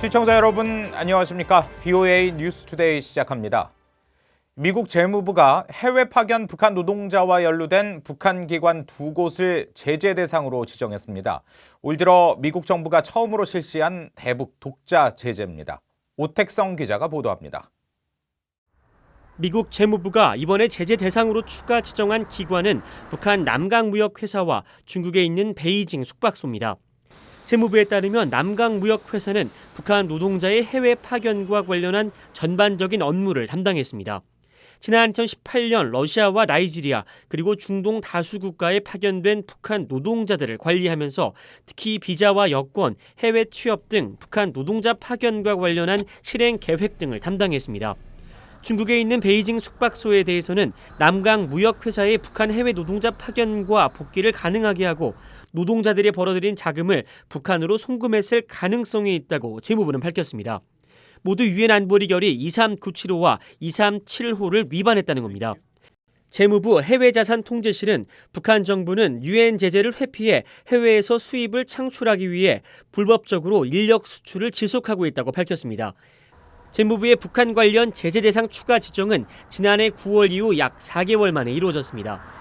시청자 여러분 안녕하십니까? VOA 뉴스투데이 시작합니다. 미국 재무부가 해외 파견 북한 노동자와 연루된 북한 기관 2곳을 제재 대상으로 지정했습니다. 올 들어 미국 정부가 처음으로 실시한 대북 독자 제재입니다. 오택성 기자가 보도합니다. 미국 재무부가 이번에 제재 대상으로 추가 지정한 기관은 북한 남강무역회사와 중국에 있는 베이징 숙박소입니다. 재무부에 따르면 남강무역회사는 북한 노동자의 해외 파견과 관련한 전반적인 업무를 담당했습니다. 지난 2018년 러시아와 나이지리아 그리고 중동 다수 국가에 파견된 북한 노동자들을 관리하면서 특히 비자와 여권, 해외 취업 등 북한 노동자 파견과 관련한 실행 계획 등을 담당했습니다. 중국에 있는 베이징 숙박소에 대해서는 남강무역회사의 북한 해외 노동자 파견과 복귀를 가능하게 하고 노동자들이 벌어들인 자금을 북한으로 송금했을 가능성이 있다고 재무부는 밝혔습니다. 모두 유엔 안보리 결의 23975와 237호를 위반했다는 겁니다. 재무부 해외자산통제실은 북한 정부는 유엔 제재를 회피해 해외에서 수입을 창출하기 위해 불법적으로 인력 수출을 지속하고 있다고 밝혔습니다. 재무부의 북한 관련 제재 대상 추가 지정은 지난해 9월 이후 약 4개월 만에 이루어졌습니다.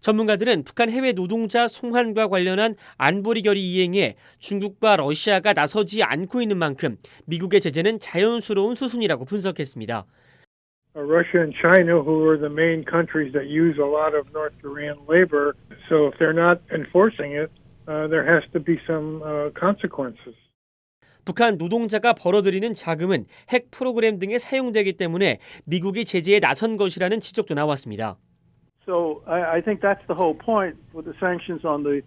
전문가들은 북한 해외 노동자 송환과 관련한 안보리 결의 이행에 중국과 러시아가 나서지 않고 있는 만큼 미국의 제재는 자연스러운 수순이라고 분석했습니다. Russia and China, who are the main countries that use a lot of North Korean labor, so if they're not enforcing it, there has to be some consequences. 북한 노동자가 벌어들이는 자금은 핵 프로그램 등에 사용되기 때문에 미국이 제재에 나선 것이라는 지적도 나왔습니다. So I think that's the whole point with the sanctions on the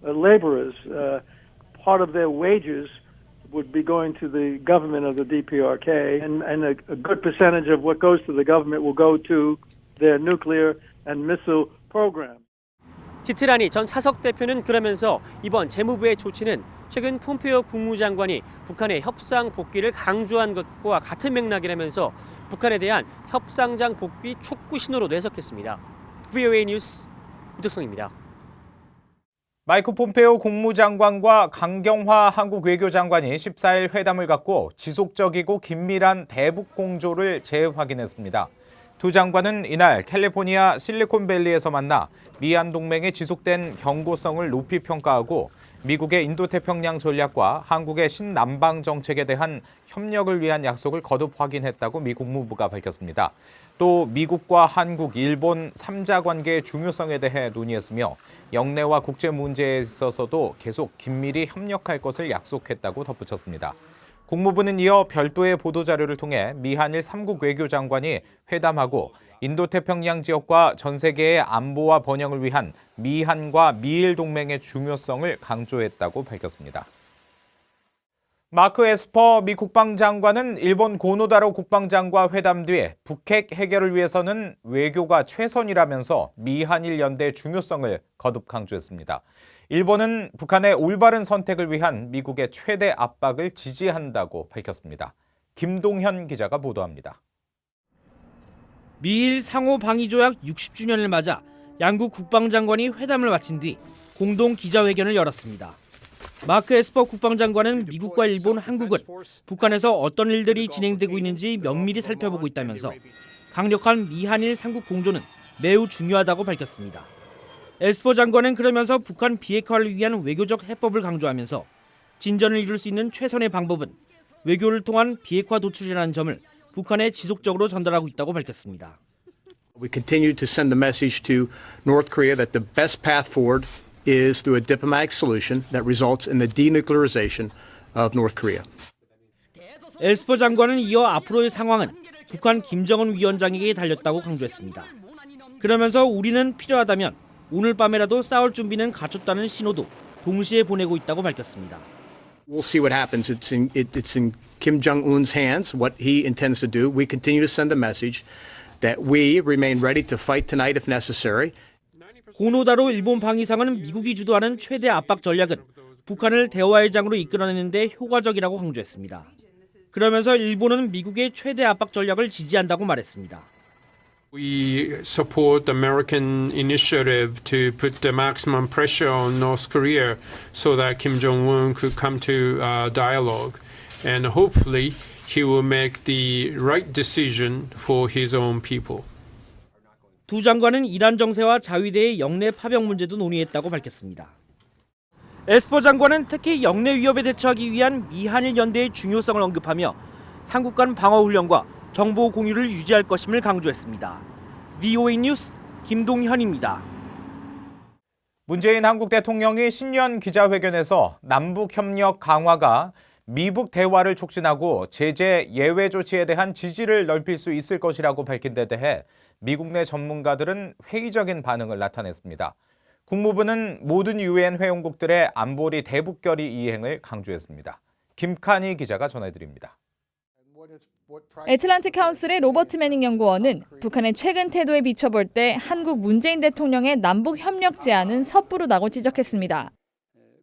laborers. Part of their wages would be going to the government of the DPRK, and a good percentage of what goes to the government will go to their nuclear and missile program. 티트라니 전 차석 대표는 그러면서 이번 재무부의 조치는 최근 폼페이오 국무장관이 북한의 협상 복귀를 강조한 것과 같은 맥락이라면서 북한에 대한 협상장 복귀 촉구 신호로도 해석했습니다. VOA 뉴스 오택성입니다. 마이크 폼페이오 국무장관과 강경화 한국 외교장관이 14일 회담을 갖고 지속적이고 긴밀한 대북 공조를 재확인했습니다. 두 장관은 이날 캘리포니아 실리콘밸리에서 만나 미한 동맹의 지속된 경고성을 높이 평가하고 미국의 인도태평양 전략과 한국의 신남방 정책에 대한 협력을 위한 약속을 거듭 확인했다고 미 국무부가 밝혔습니다. 또 미국과 한국, 일본 3자 관계의 중요성에 대해 논의했으며 영내와 국제 문제에 있어서도 계속 긴밀히 협력할 것을 약속했다고 덧붙였습니다. 국무부는 이어 별도의 보도자료를 통해 미한일 3국 외교장관이 회담하고 인도태평양 지역과 전 세계의 안보와 번영을 위한 미한과 미일 동맹의 중요성을 강조했다고 밝혔습니다. 마크 에스퍼 미 국방장관은 일본 고노다로 국방장과 회담 뒤에 북핵 해결을 위해서는 외교가 최선이라면서 미한일 연대의 중요성을 거듭 강조했습니다. 일본은 북한의 올바른 선택을 위한 미국의 최대 압박을 지지한다고 밝혔습니다. 김동현 기자가 보도합니다. 미일 상호 방위 조약 60주년을 맞아 양국 국방장관이 회담을 마친 뒤 공동 기자회견을 열었습니다. 마크 에스퍼 국방장관은 미국과 일본, 한국은 북한에서 어떤 일들이 진행되고 있는지 면밀히 살펴보고 있다면서 강력한 미한일 3국 공조는 매우 중요하다고 밝혔습니다. 에스퍼 장관은 그러면서 북한 비핵화를 위한 외교적 해법을 강조하면서 진전을 이룰 수 있는 최선의 방법은 외교를 통한 비핵화 도출이라는 점을 북한에 지속적으로 전달하고 있다고 밝혔습니다. We continue to send the message to North Korea that the best path forward is through a diplomatic solution that results in the denuclearization of North Korea. 에스퍼 장관은 이어 앞으로의 상황은 북한 김정은 위원장에게 달렸다고 강조했습니다. 그러면서 우리는 필요하다면 오늘 밤에라도 싸울 준비는 갖췄다는 신호도 동시에 보내고 있다고 밝혔습니다. We'll see what happens. It's in Kim Jong-un's hands, what he intends to do. We continue to send the message that we remain ready to fight tonight if necessary. 고노다로 일본 방위상은 미국이 주도하는 최대 압박 전략은 북한을 대화의 장으로 이끌어내는 데 효과적이라고 강조했습니다. 그러면서 일본은 미국의 최대 압박 전략을 지지한다고 말했습니다. We support the American initiative to put the maximum pressure on North Korea so that Kim Jong-un could come to dialogue. and hopefully he will make the right decision for his own people. 두 장관은 이란 정세와 자위대의 영내 파병 문제도 논의했다고 밝혔습니다. 에스퍼 장관은 특히 영내 위협에 대처하기 위한 미한일 연대의 중요성을 언급하며 삼국 간 방어 훈련과 정보 공유를 유지할 것임을 강조했습니다. VOA 뉴스 김동현입니다. 문재인 한국 대통령이 신년 기자회견에서 남북 협력 강화가 미북 대화를 촉진하고 제재 예외 조치에 대한 지지를 넓힐 수 있을 것이라고 밝힌 데 대해 미국 내 전문가들은 회의적인 반응을 나타냈습니다. 국무부는 모든 유엔 회원국들의 안보리 대북결의 이행을 강조했습니다. 김칸희 기자가 전해드립니다. 애틀랜틱 카운슬의 로버트 매닝 연구원은 북한의 최근 태도에 비춰볼 때 한국 문재인 대통령의 남북 협력 제안은 섣부르다고 지적했습니다.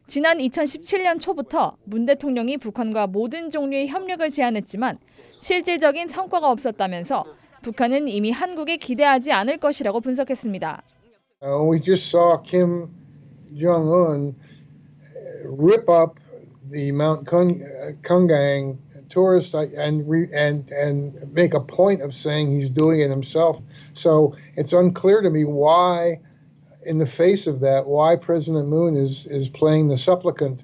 지난 2017년 초부터 문 대통령이 북한과 모든 종류의 협력을 제안했지만 실질적인 성과가 없었다면서 북한은 이미 한국에 기대하지 않을 것이라고 분석했습니다. We just saw Kim Jong-un rip up the Mount Kungang tourist and make a point of saying he's doing it himself. So it's unclear to me why, in the face of that, why President Moon is playing the supplicant.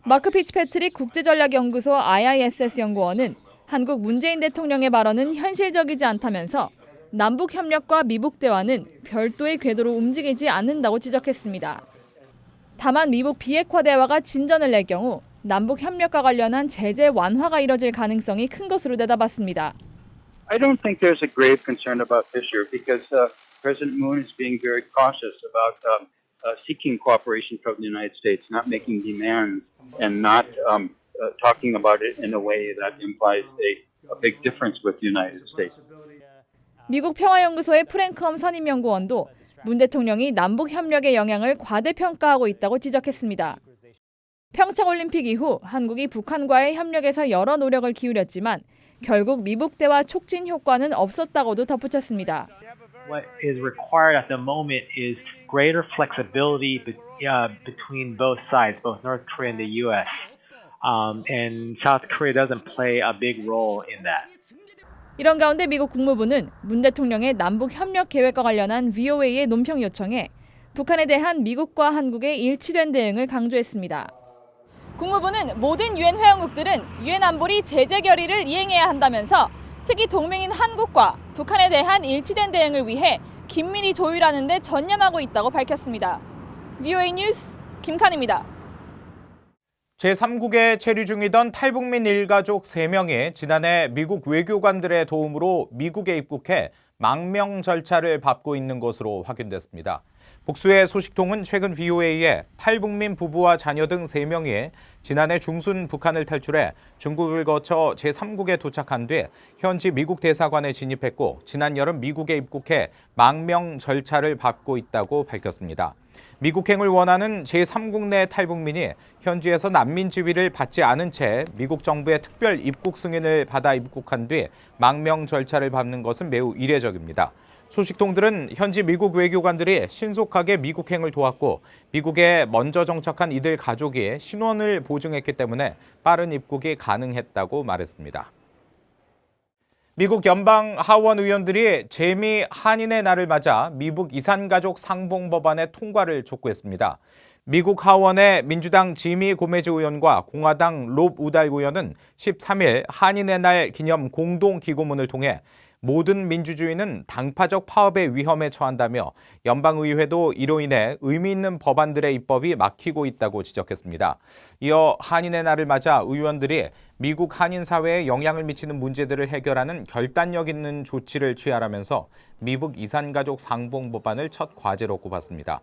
마크 피츠패트릭 국제전략연구소 IISS 연구원은 한국 문재인 대통령의 발언은 현실적이지 않다면서 남북 협력과 미북 대화는 별도의 궤도로 움직이지 않는다고 지적했습니다. 다만 미북 비핵화 대화가 진전을 낼 경우 남북 협력과 관련한 제재 완화가 이뤄질 가능성이 큰 것으로 내다봤습니다. I don't think there's a grave concern about this year because President Moon is being very cautious about seeking cooperation from the United States, not making demands and not talking about it in a way that implies a big difference with the United States. 미국 평화연구소의 프랭크엄 선임연구원도 문 대통령이 남북 협력의 영향을 과대평가하고 있다고 지적했습니다. 평창올림픽 이후 한국이 북한과의 협력에서 여러 노력을 기울였지만 결국 미북 대화 촉진 효과는 없었다고도 덧붙였습니다. What is required at the moment is greater flexibility between both sides, both North Korea and the U.S. And South Korea doesn't play a big role in that. 이런 가운데 미국 국무부는 문 대통령의 남북 협력 계획과 관련한 VOA의 논평 요청에 북한에 대한 미국과 한국의 일치된 대응을 강조했습니다. 국무부는 모든 유엔 회원국들은 유엔 안보리 제재 결의를 이행해야 한다면서 특히 동맹인 한국과 북한에 대한 일치된 대응을 위해 긴밀히 조율하는 데 전념하고 있다고 밝혔습니다. VOA 뉴스 김칸입니다. 제3국에 체류 중이던 탈북민 일가족 3명이 지난해 미국 외교관들의 도움으로 미국에 입국해 망명 절차를 밟고 있는 것으로 확인됐습니다. 복수의 소식통은 최근 VOA에 탈북민 부부와 자녀 등 3명이 지난해 중순 북한을 탈출해 중국을 거쳐 제3국에 도착한 뒤 현지 미국 대사관에 진입했고 지난 여름 미국에 입국해 망명 절차를 밟고 있다고 밝혔습니다. 미국행을 원하는 제3국 내 탈북민이 현지에서 난민 지위를 받지 않은 채 미국 정부의 특별 입국 승인을 받아 입국한 뒤 망명 절차를 밟는 것은 매우 이례적입니다. 소식통들은 현지 미국 외교관들이 신속하게 미국행을 도왔고 미국에 먼저 정착한 이들 가족이 신원을 보증했기 때문에 빠른 입국이 가능했다고 말했습니다. 미국 연방 하원 의원들이 재미 한인의 날을 맞아 미북 이산가족 상봉법안의 통과를 촉구했습니다. 미국 하원의 민주당 지미 고메즈 의원과 공화당 롭 우달 의원은 13일 한인의 날 기념 공동기고문을 통해 모든 민주주의는 당파적 파업의 위험에 처한다며 연방의회도 이로 인해 의미 있는 법안들의 입법이 막히고 있다고 지적했습니다. 이어 한인의 날을 맞아 의원들이 미국 한인 사회에 영향을 미치는 문제들을 해결하는 결단력 있는 조치를 취하라면서 미북 이산가족 상봉 법안을 첫 과제로 꼽았습니다.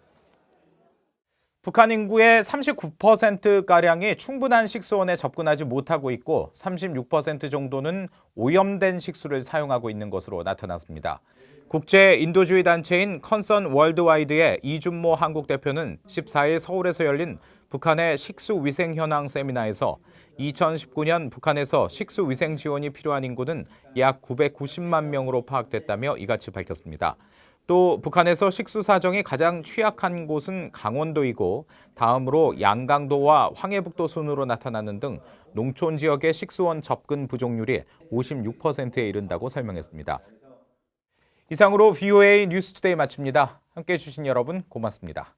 북한 인구의 39%가량이 충분한 식수원에 접근하지 못하고 있고 36% 정도는 오염된 식수를 사용하고 있는 것으로 나타났습니다. 국제 인도주의 단체인 컨선 월드와이드의 이준모 한국 대표는 14일 서울에서 열린 북한의 식수 위생 현황 세미나에서 2019년 북한에서 식수 위생 지원이 필요한 인구는 약 990만 명으로 파악됐다며 이같이 밝혔습니다. 또 북한에서 식수 사정이 가장 취약한 곳은 강원도이고 다음으로 양강도와 황해북도 순으로 나타나는 등 농촌 지역의 식수원 접근 부족률이 56%에 이른다고 설명했습니다. 이상으로 VOA 뉴스투데이 마칩니다. 함께해 주신 여러분 고맙습니다.